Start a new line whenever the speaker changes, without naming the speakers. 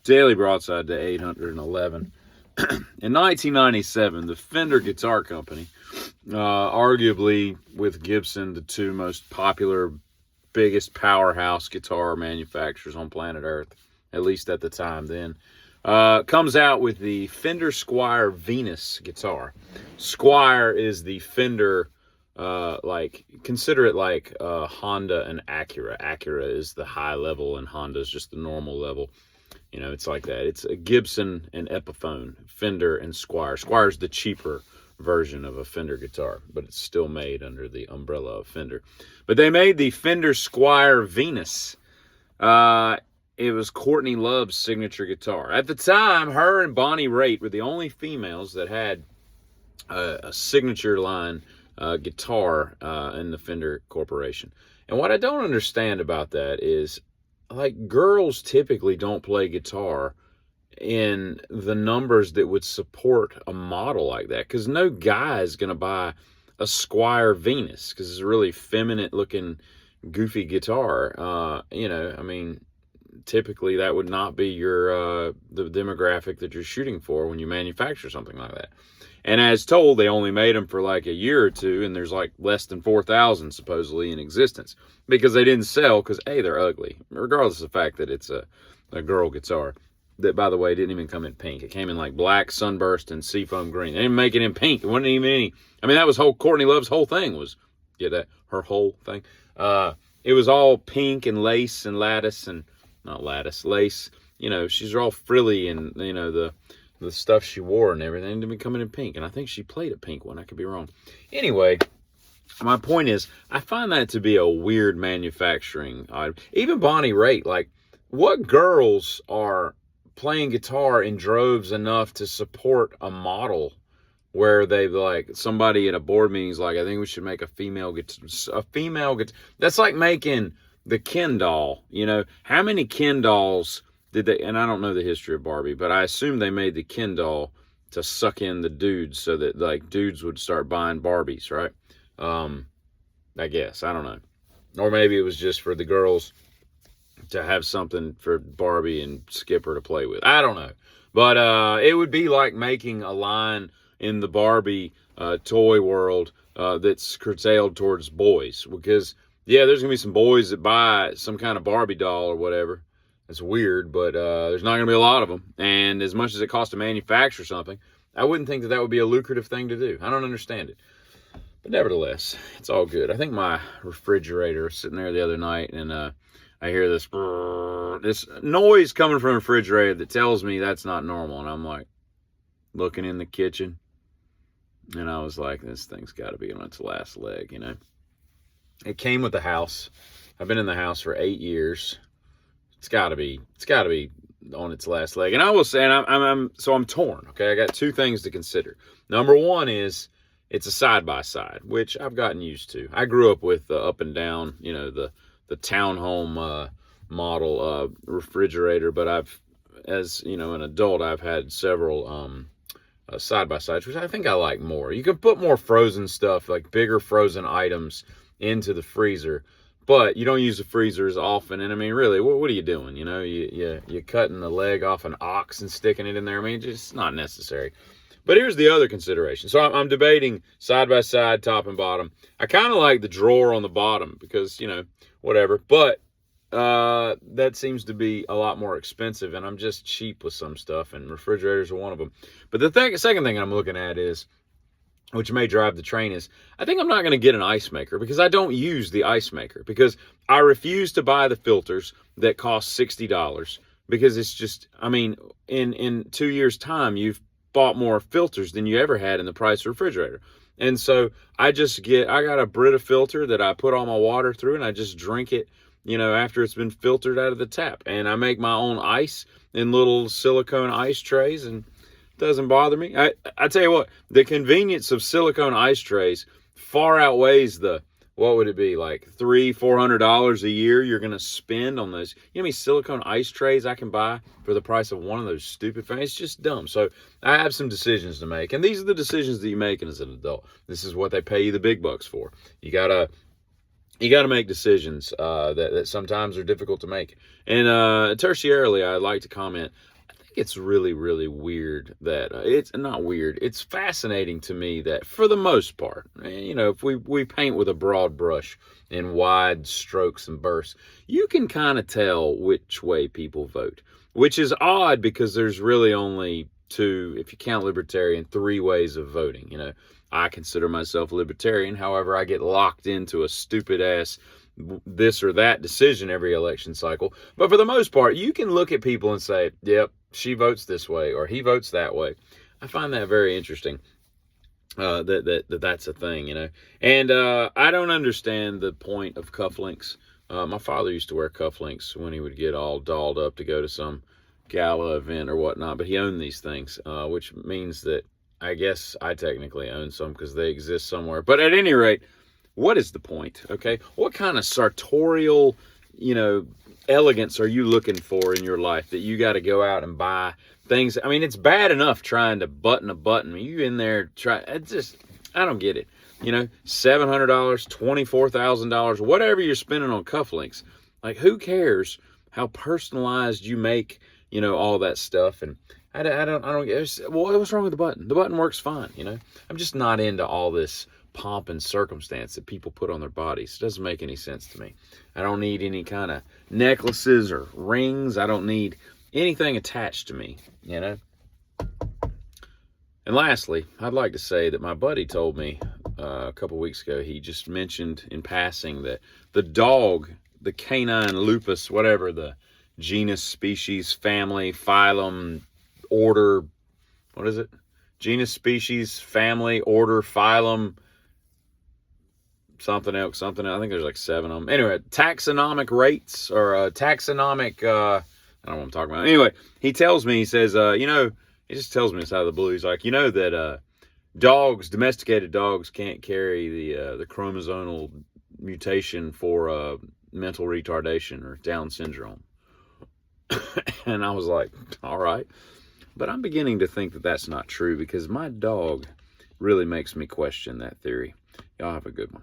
Daily Broadside to 811. In 1997, the Fender Guitar Company, arguably with Gibson, the two most popular, biggest powerhouse guitar manufacturers on planet Earth, at least at the time then, comes out with the Fender Squier Venus guitar. Squier is the Fender, consider it like Honda and Acura. Acura is the high level and Honda is just the normal level. You know, it's like that. It's a Gibson and Epiphone, Fender and Squier. Squier's the cheaper version of a Fender guitar, but it's still made under the umbrella of Fender. But they made the Fender Squier Venus. It was Courtney Love's signature guitar. At the time, her and Bonnie Raitt were the only females that had a signature line guitar in the Fender Corporation. And what I don't understand about that is, like, girls typically don't play guitar in the numbers that would support a model like that, because no guy is going to buy a Squier Venus because it's a really feminine looking goofy guitar. Typically that would not be your the demographic that you're shooting for when you manufacture something like that. And as told, they only made them for like a year or two, and there's like less than 4,000 supposedly in existence because they didn't sell because, A, they're ugly, regardless of the fact that it's a girl guitar. That, by the way, didn't even come in pink. It came in like black, sunburst, and seafoam green. They didn't make it in pink. It wasn't even any. I mean, that was Courtney Love's whole thing was, get that? Her whole thing. It was all pink and lace and lace. You know, she's all frilly and, you know, the stuff she wore and everything to be coming in pink. And I think she played a pink one. I could be wrong. Anyway, my point is, I find that to be a weird manufacturing item. Even Bonnie Raitt, like, what girls are playing guitar in droves enough to support a model where they, like, somebody at a board meeting is like, I think we should make a female guitar. That's like making the Ken doll. You know, how many Ken dolls did they, and I don't know the history of Barbie, but I assume they made the Ken doll to suck in the dudes so that, like, dudes would start buying Barbies, right? I guess, I don't know. Or maybe it was just for the girls to have something for Barbie and Skipper to play with. I don't know. But it would be like making a line in the Barbie toy world that's curtailed towards boys. Because, yeah, there's going to be some boys that buy some kind of Barbie doll or whatever. It's weird, but there's not going to be a lot of them. And as much as it costs to manufacture something, I wouldn't think that would be a lucrative thing to do. I don't understand it. But nevertheless, it's all good. I think my refrigerator was sitting there the other night, and I hear this noise coming from the refrigerator that tells me that's not normal. And I'm like, looking in the kitchen, and I was like, this thing's got to be on its last leg, you know. It came with the house. I've been in the house for 8 years. It's got to be on its last leg. And I will say, and I'm torn. Okay, I got two things to consider. Number one is it's a side-by-side, which I've gotten used to. I grew up with the up and down, you know, the townhome model refrigerator, but as you know, an adult, I've had several side-by-sides, which I think I like more. You can put more frozen stuff, like bigger frozen items, into the freezer, but you don't use the freezer as often. And I mean, really, what are you doing? You know, you're cutting the leg off an ox and sticking it in there. I mean, it's just not necessary. But here's the other consideration. So I'm debating side by side, top and bottom. I kind of like the drawer on the bottom because, you know, whatever. But that seems to be a lot more expensive, and I'm just cheap with some stuff, and refrigerators are one of them. But the second thing I'm looking at is, which may drive the train, is I think I'm not going to get an ice maker because I don't use the ice maker, because I refuse to buy the filters that cost $60 because it's just, I mean, in 2 years' time, you've bought more filters than you ever had in the price of refrigerator. And so I got a Brita filter that I put all my water through, and I just drink it, you know, after it's been filtered out of the tap. And I make my own ice in little silicone ice trays, and it doesn't bother me. I tell you what, the convenience of silicone ice trays far outweighs what would it be, like $300-400 a year you're going to spend on those? You know how many silicone ice trays I can buy for the price of one of those stupid things? It's just dumb. So I have some decisions to make, and these are the decisions that you make as an adult. This is what they pay you the big bucks for. You gotta make decisions that sometimes are difficult to make. And tertiarily, I'd like to comment, think it's really, really weird that it's not weird. It's fascinating to me that for the most part, if we paint with a broad brush in wide strokes and bursts, you can kind of tell which way people vote, which is odd because there's really only two, if you count libertarian, three ways of voting. I consider myself libertarian. However, I get locked into a stupid ass this or that decision every election cycle. But for the most part, you can look at people and say, yep, she votes this way or he votes that way. I find that very interesting. That's a thing, And I don't understand the point of cufflinks. My father used to wear cufflinks when he would get all dolled up to go to some gala event or whatnot, but he owned these things, which means that I guess I technically own some because they exist somewhere. But at any rate, what is the point? Okay. What kind of sartorial, elegance are you looking for in your life that you got to go out and buy things? I mean, it's bad enough trying to button a button. You in there I don't get it. $700, $24,000, whatever you're spending on cufflinks. Like, who cares how personalized you make, all that stuff? And I don't get, well, what's wrong with the button? The button works fine. I'm just not into all this pomp and circumstance that people put on their bodies. It doesn't make any sense to me. I don't need any kind of necklaces or rings. I don't need anything attached to me, And lastly, I'd like to say that my buddy told me a couple weeks ago, he just mentioned in passing that the dog, the canine lupus, whatever the genus, species, family, phylum, order, what is it? Genus, species, family, order, phylum, something else. I think there's like 7 of them. Anyway, taxonomic rates or taxonomic, I don't know what I'm talking about. Anyway, he tells me, he says, he just tells me this out of the blue. He's like, that domesticated dogs can't carry the chromosomal mutation for mental retardation or Down syndrome. And I was like, all right. But I'm beginning to think that that's not true because my dog really makes me question that theory. Y'all have a good one.